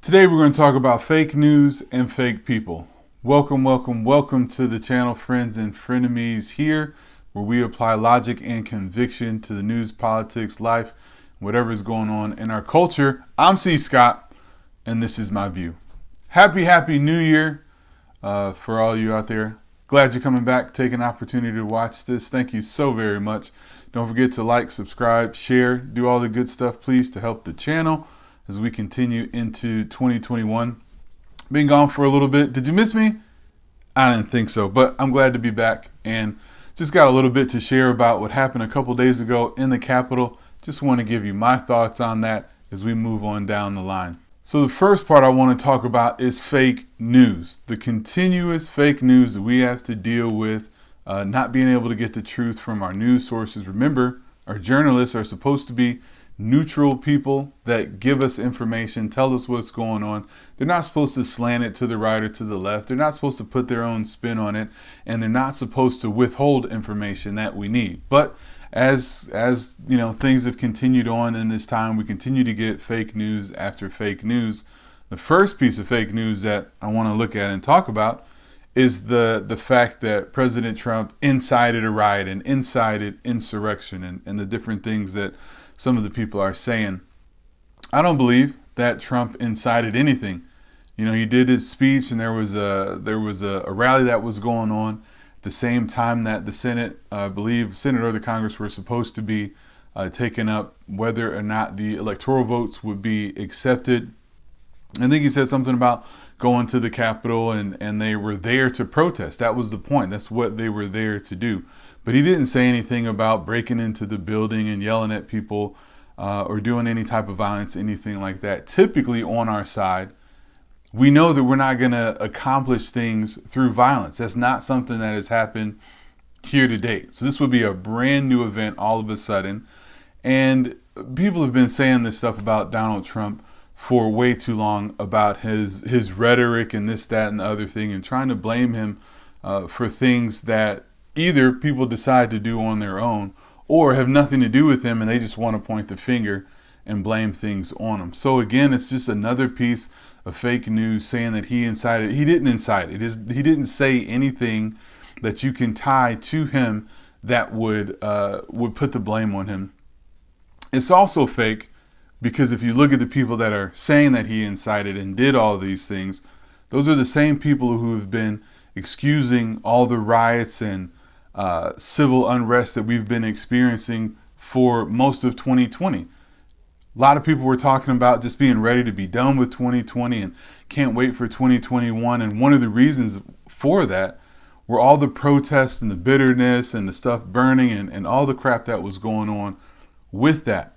Today we're going to talk about fake news and fake people. Welcome to the channel, friends and frenemies, here where we apply logic and conviction to the news, politics, life, whatever is going on in our culture. I'm C. Scott, and this is my view. Happy New Year for all you out there. Glad you're coming back, taking an opportunity to watch this. Thank you so very much. Don't forget to like, subscribe, share, do all the good stuff, please, to help the channel as we continue into 2021. Been gone for a little bit. Did you miss me? I didn't think so, but I'm glad to be back and just got a little bit to share about what happened a couple days ago in the Capitol. Just want to give you my thoughts on that as we move on down the line. So the first part I want to talk about is fake news. The continuous fake news that we have to deal with, not being able to get the truth from our news sources. Remember, our journalists are supposed to be neutral people that give us information, tell us what's going on. They're not supposed to slant it to the right or to the left. They're not supposed to put their own spin on it, and they're not supposed to withhold information that we need. But as you know, things have continued on in this time, we continue to get fake news after fake news. The first piece of fake news that I want to look at and talk about is the fact that President Trump incited a riot and incited insurrection and the different things that some of the people are saying. I don't believe that Trump incited anything. You know, he did his speech, and there was a rally that was going on at the same time that the Senate, I believe, Senate or the Congress were supposed to be taking up whether or not the electoral votes would be accepted. I think he said something about going to the Capitol and they were there to protest. That was the point. That's what they were there to do. But he didn't say anything about breaking into the building and yelling at people or doing any type of violence, anything like that. Typically on our side, we know that we're not going to accomplish things through violence. That's not something that has happened here to date. So this would be a brand new event all of a sudden. And people have been saying this stuff about Donald Trump for way too long, about his rhetoric and this, that, and the other thing, and trying to blame him for things that either people decide to do on their own or have nothing to do with him, and they just want to point the finger and blame things on him. So again, it's just another piece of fake news saying that he incited. He didn't incite it. He didn't say anything that you can tie to him that would put the blame on him. It's also fake because if you look at the people that are saying that he incited and did all these things, those are the same people who have been excusing all the riots and civil unrest that we've been experiencing for most of 2020. A lot of people were talking about just being ready to be done with 2020 and can't wait for 2021. And one of the reasons for that were all the protests and the bitterness and the stuff burning and all the crap that was going on with that.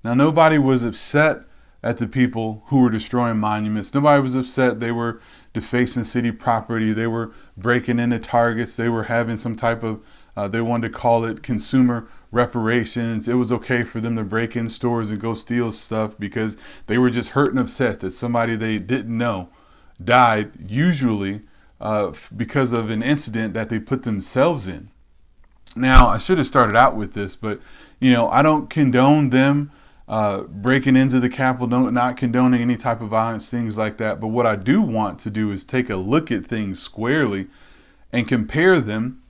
Now, nobody was upset at the people who were destroying monuments. Nobody was upset they were defacing city property. They were breaking into Targets. They were having some type of, they wanted to call it consumer reparations. It was okay for them to break in stores and go steal stuff because they were just hurt and upset that somebody they didn't know died, usually because of an incident that they put themselves in. Now, I should have started out with this, but, you know, I don't condone them breaking into the Capitol, not condoning any type of violence, things like that. But what I do want to do is take a look at things squarely and compare them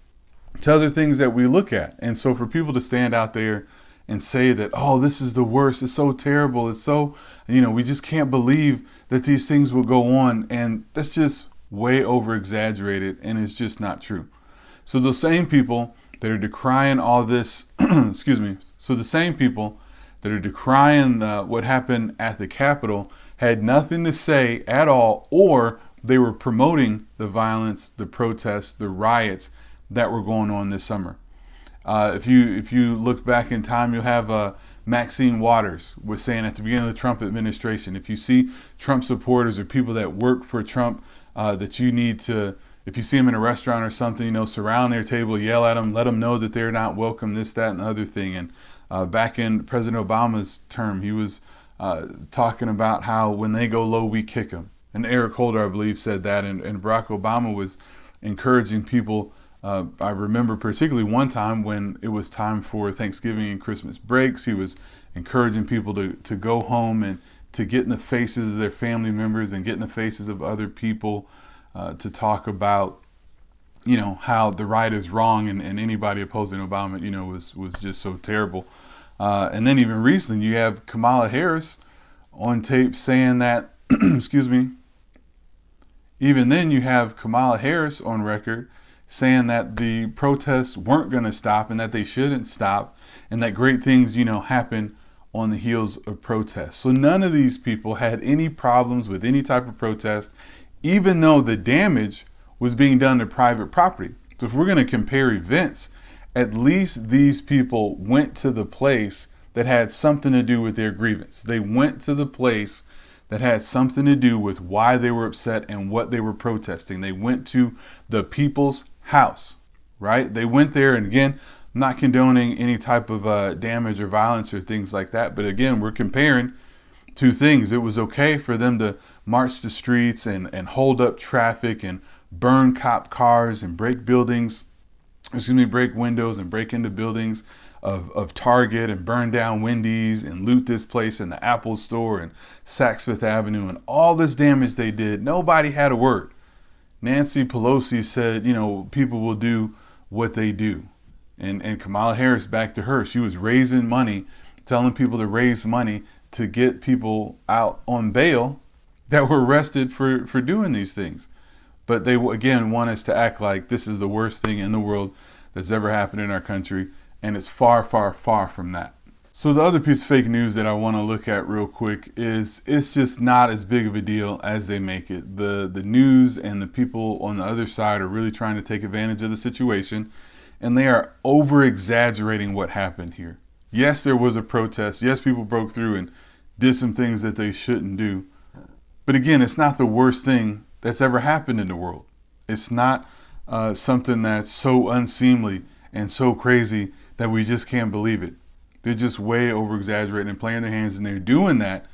to other things that we look at. And so for people to stand out there and say that, oh, this is the worst, it's so terrible, it's so, you know, we just can't believe that these things will go on. And that's just way over exaggerated, and it's just not true. So the same people that are decrying all this, so the same people that are decrying what happened at the Capitol had nothing to say at all, or they were promoting the violence, the protests, the riots that were going on this summer. If you look back in time, you'll have Maxine Waters was saying at the beginning of the Trump administration, if you see Trump supporters or people that work for Trump, that you need to, if you see them in a restaurant or something, you know, surround their table, yell at them, let them know that they're not welcome, this, that, and the other thing. And back in President Obama's term, he was talking about how when they go low, we kick them. And Eric Holder, I believe, said that. And Barack Obama was encouraging people. I remember particularly one time when it was time for Thanksgiving and Christmas breaks, he was encouraging people to go home and to get in the faces of their family members and get in the faces of other people to talk about, how the right is wrong, and anybody opposing Obama, was just so terrible. And then even recently, you have Kamala Harris on tape saying that, excuse me, even then you have Kamala Harris on record saying that the protests weren't going to stop and that they shouldn't stop, and that great things, happen on the heels of protests. So none of these people had any problems with any type of protest, even though the damage was being done to private property. So if we're going to compare events, at least these people went to the place that had something to do with their grievance. They went to the place that had something to do with why they were upset and what they were protesting. They went to the people's house, right? They went there, and again, I'm not condoning any type of damage or violence or things like that. But again, we're comparing two things. It was okay for them to march the streets and hold up traffic and burn cop cars and break windows and break into buildings of Target and burn down Wendy's and loot this place and the Apple store and Saks Fifth Avenue and all this damage they did. Nobody had a word. Nancy Pelosi said, people will do what they do. And Kamala Harris, back to her, she was raising money, telling people to raise money to get people out on bail that were arrested for doing these things. But they, again, want us to act like this is the worst thing in the world that's ever happened in our country. And it's far, far, far from that. So the other piece of fake news that I want to look at real quick is it's just not as big of a deal as they make it. The news and the people on the other side are really trying to take advantage of the situation, and they are over exaggerating what happened here. Yes, there was a protest. Yes, people broke through and did some things that they shouldn't do. But again, it's not the worst thing that's ever happened in the world. It's not something that's so unseemly and so crazy that we just can't believe it. They're just way over exaggerating and playing their hands, and they're doing that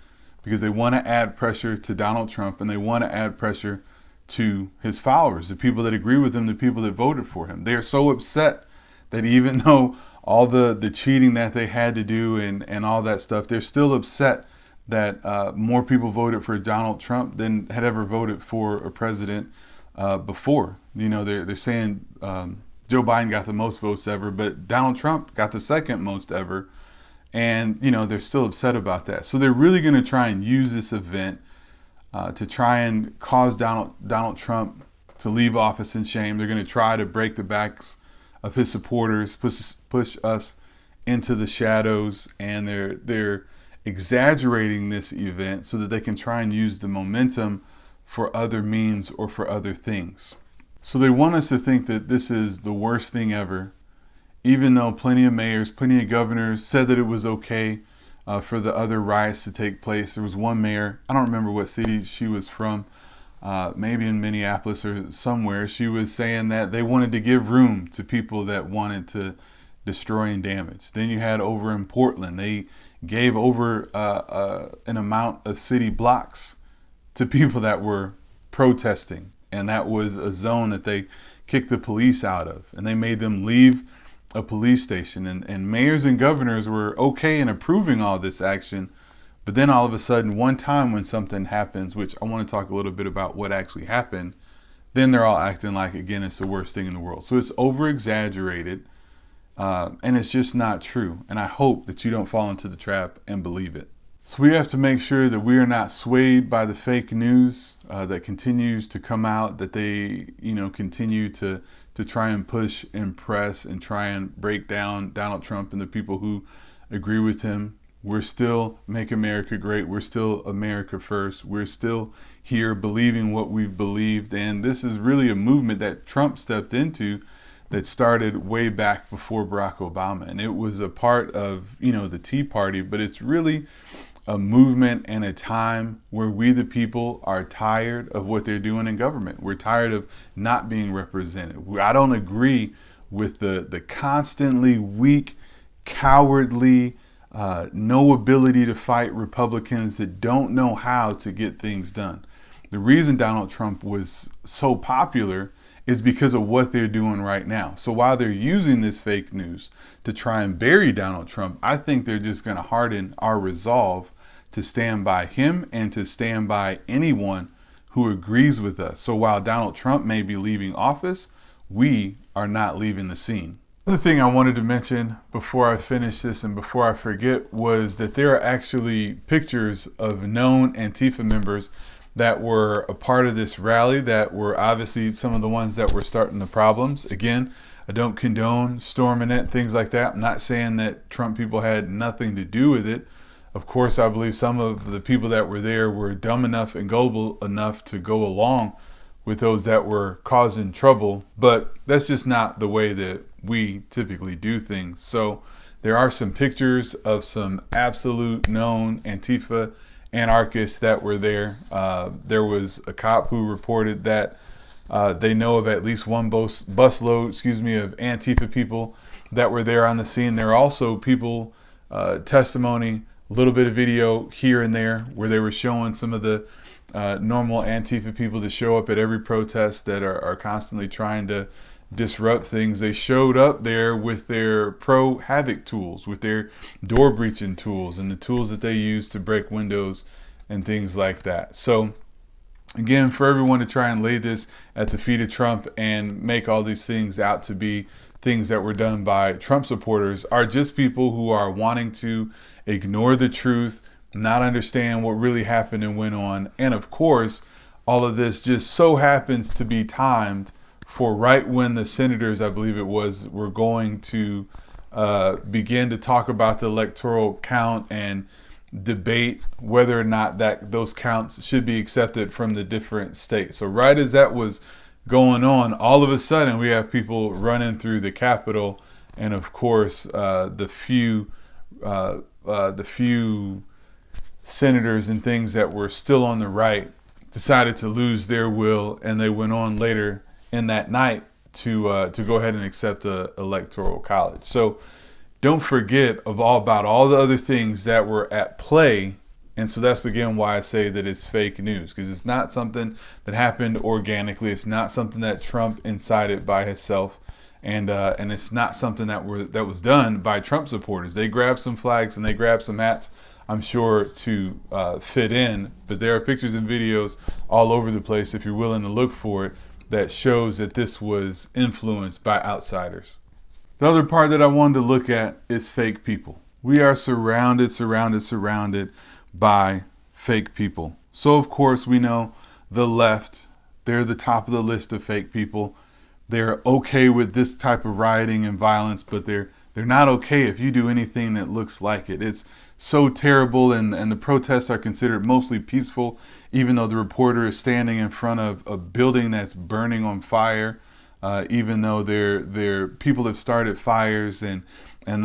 because they want to add pressure to Donald Trump, and they want to add pressure to his followers, the people that agree with him, the people that voted for him. They are so upset that even though all the cheating that they had to do and all that stuff, they're still upset that more people voted for Donald Trump than had ever voted for a president before. They're saying Joe Biden got the most votes ever, but Donald Trump got the second most ever. And, they're still upset about that. So they're really going to try and use this event to try and cause Donald Trump to leave office in shame. They're going to try to break the backs of his supporters, push us into the shadows. And they're exaggerating this event so that they can try and use the momentum for other means or for other things. So they want us to think that this is the worst thing ever, even though plenty of mayors, plenty of governors said that it was okay for the other riots to take place. There was one mayor, I don't remember what city she was from, maybe in Minneapolis or somewhere. She was saying that they wanted to give room to people that wanted to destroy and damage. Then you had over in Portland, they gave over an amount of city blocks to people that were protesting. And that was a zone that they kicked the police out of. And they made them leave a police station. And mayors and governors were okay in approving all this action. But then all of a sudden, one time when something happens, which I want to talk a little bit about what actually happened, then they're all acting like, again, it's the worst thing in the world. So it's over exaggerated. And it's just not true. And I hope that you don't fall into the trap and believe it. So we have to make sure that we are not swayed by the fake news that continues to come out, that they, continue to try and push and press and try and break down Donald Trump and the people who agree with him. We're still Make America Great. We're still America First. We're still here believing what we've believed. And this is really a movement that Trump stepped into that started way back before Barack Obama. And it was a part of, the Tea Party, but it's really a movement and a time where we, the people, are tired of what they're doing in government. We're tired of not being represented. I don't agree with the constantly weak, cowardly, no ability to fight Republicans that don't know how to get things done. The reason Donald Trump was so popular is because of what they're doing right now. So while they're using this fake news to try and bury Donald Trump, I think they're just going to harden our resolve to stand by him and to stand by anyone who agrees with us. So while Donald Trump may be leaving office, we are not leaving the scene. Another thing I wanted to mention before I finish this and before I forget was that there are actually pictures of known Antifa members that were a part of this rally, that were obviously some of the ones that were starting the problems. Again, I don't condone storming it, things like that. I'm not saying that Trump people had nothing to do with it. Of course, I believe some of the people that were there were dumb enough and gullible enough to go along with those that were causing trouble, but that's just not the way that we typically do things. So there are some pictures of some absolute known Antifa anarchists that were there. There was a cop who reported that they know of at least one busload, of Antifa people that were there on the scene. There are also people, testimony, a little bit of video here and there where they were showing some of the normal Antifa people that show up at every protest that are constantly trying to disrupt things. They showed up there with their pro havoc tools, with their door breaching tools and the tools that they use to break windows and things like that. So again, for everyone to try and lay this at the feet of Trump and make all these things out to be things that were done by Trump supporters are just people who are wanting to ignore the truth, not understand what really happened and went on. And of course, all of this just so happens to be timed for right when the senators, I believe it was, were going to begin to talk about the electoral count and debate whether or not that those counts should be accepted from the different states. So right as that was going on, all of a sudden we have people running through the Capitol, and of course the few senators and things that were still on the right decided to lose their will, and they went on later in that night to go ahead and accept the electoral college. So don't forget about all the other things that were at play. And so that's again why I say that it's fake news, because it's not something that happened organically. It's not something that Trump incited by himself, and it's not something that was done by Trump supporters. They grabbed some flags and they grabbed some hats, I'm sure, to fit in. But there are pictures and videos all over the place, if you're willing to look for it, that shows that this was influenced by outsiders. The other part that I wanted to look at is fake people. We are surrounded by fake people. So of course we know the left, they're the top of the list of fake people. They're okay with this type of rioting and violence, but they're not okay if you do anything that looks like it. It's so terrible, and the protests are considered mostly peaceful, even though the reporter is standing in front of a building that's burning on fire, even though their people have started fires and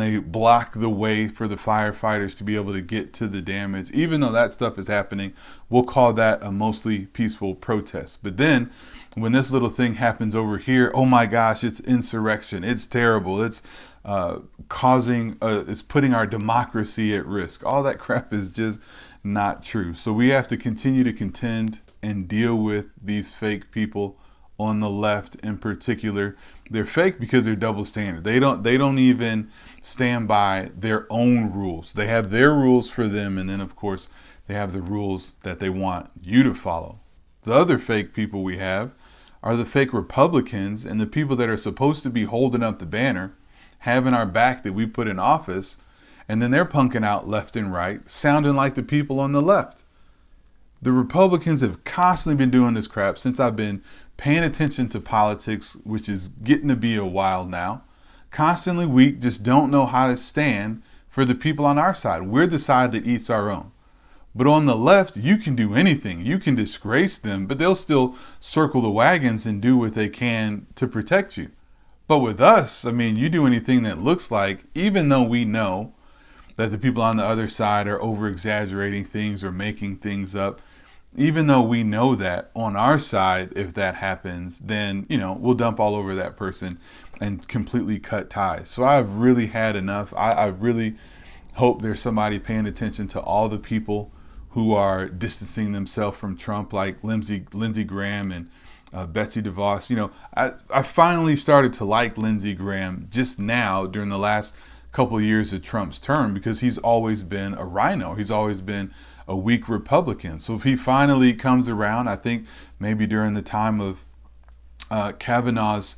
they block the way for the firefighters to be able to get to the damage. Even though that stuff is happening, we'll call that a mostly peaceful protest. But then when this little thing happens over here, oh my gosh, it's insurrection. It's terrible. It's it's putting our democracy at risk. All that crap is just not true. So we have to continue to contend and deal with these fake people on the left in particular. They're fake because they're double standard. They don't even stand by their own rules. They have their rules for them, and then of course they have the rules that they want you to follow. The other fake people we have are the fake Republicans and the people that are supposed to be holding up the banner, having our back that we put in office, and then they're punking out left and right, sounding like the people on the left. The Republicans have constantly been doing this crap since I've been paying attention to politics, which is getting to be a while now. Constantly weak, just don't know how to stand for the people on our side. We're the side that eats our own. But on the left, you can do anything. You can disgrace them, but they'll still circle the wagons and do what they can to protect you. But with us, I mean, you do anything that looks like, even though we know that the people on the other side are over exaggerating things or making things up, even though we know that on our side, if that happens, then, we'll dump all over that person and completely cut ties. So I've really had enough. I really hope there's somebody paying attention to all the people who are distancing themselves from Trump, like Lindsey Graham and Betsy DeVos. I finally started to like Lindsey Graham just now during the last couple of years of Trump's term, because he's always been a rhino. He's always been a weak Republican. So if he finally comes around, I think maybe during the time of Kavanaugh's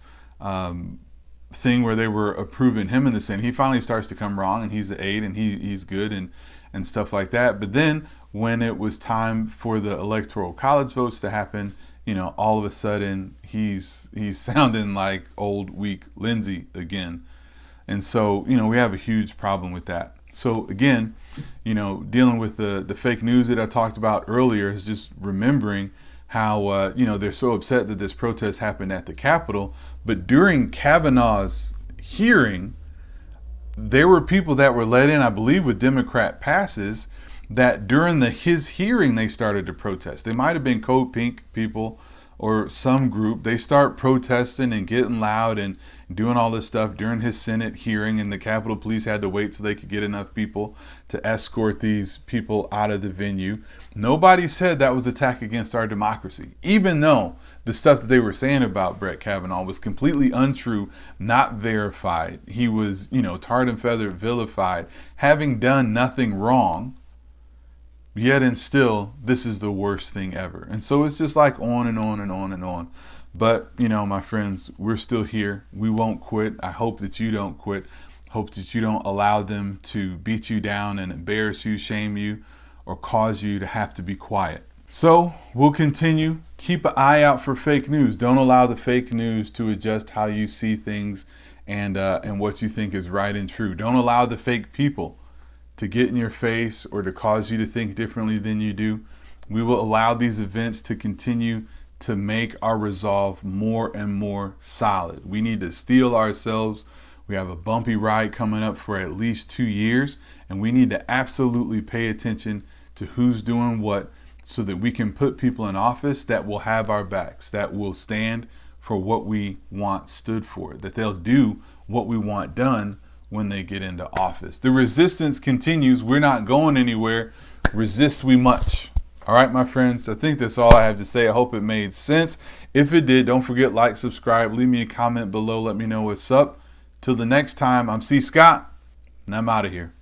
thing where they were approving him in the Senate, he finally starts to come wrong, and he's the aide, and he's good and stuff like that. But then when it was time for the electoral college votes to happen, all of a sudden he's sounding like old weak Lindsey again. And so, we have a huge problem with that. So again, dealing with the fake news that I talked about earlier is just remembering how, they're so upset that this protest happened at the Capitol. But during Kavanaugh's hearing, there were people that were let in, I believe, with Democrat passes, that during his hearing, they started to protest. They might have been Code Pink people or some group. They start protesting and getting loud and doing all this stuff during his Senate hearing, and the Capitol Police had to wait till they could get enough people to escort these people out of the venue. Nobody said that was an attack against our democracy, even though the stuff that they were saying about Brett Kavanaugh was completely untrue, not verified. He was, tarred and feathered, vilified, having done nothing wrong. Yet and still, this is the worst thing ever. And so it's just like on and on and on and on. But, my friends, we're still here. We won't quit. I hope that you don't quit. Hope that you don't allow them to beat you down and embarrass you, shame you, or cause you to have to be quiet. So we'll continue. Keep an eye out for fake news. Don't allow the fake news to adjust how you see things and what you think is right and true. Don't allow the fake people to get in your face or to cause you to think differently than you do. We will allow these events to continue to make our resolve more and more solid. We need to steel ourselves. We have a bumpy ride coming up for at least 2 years, and we need to absolutely pay attention to who's doing what so that we can put people in office that will have our backs, that will stand for what we want stood for, that they'll do what we want done when they get into office. The resistance continues. We're not going anywhere. Resist we much. All right, my friends, I think that's all I have to say. I hope it made sense. If it did, don't forget, like, subscribe, leave me a comment below. Let me know what's up. Till the next time, I'm C. Scott, and I'm out of here.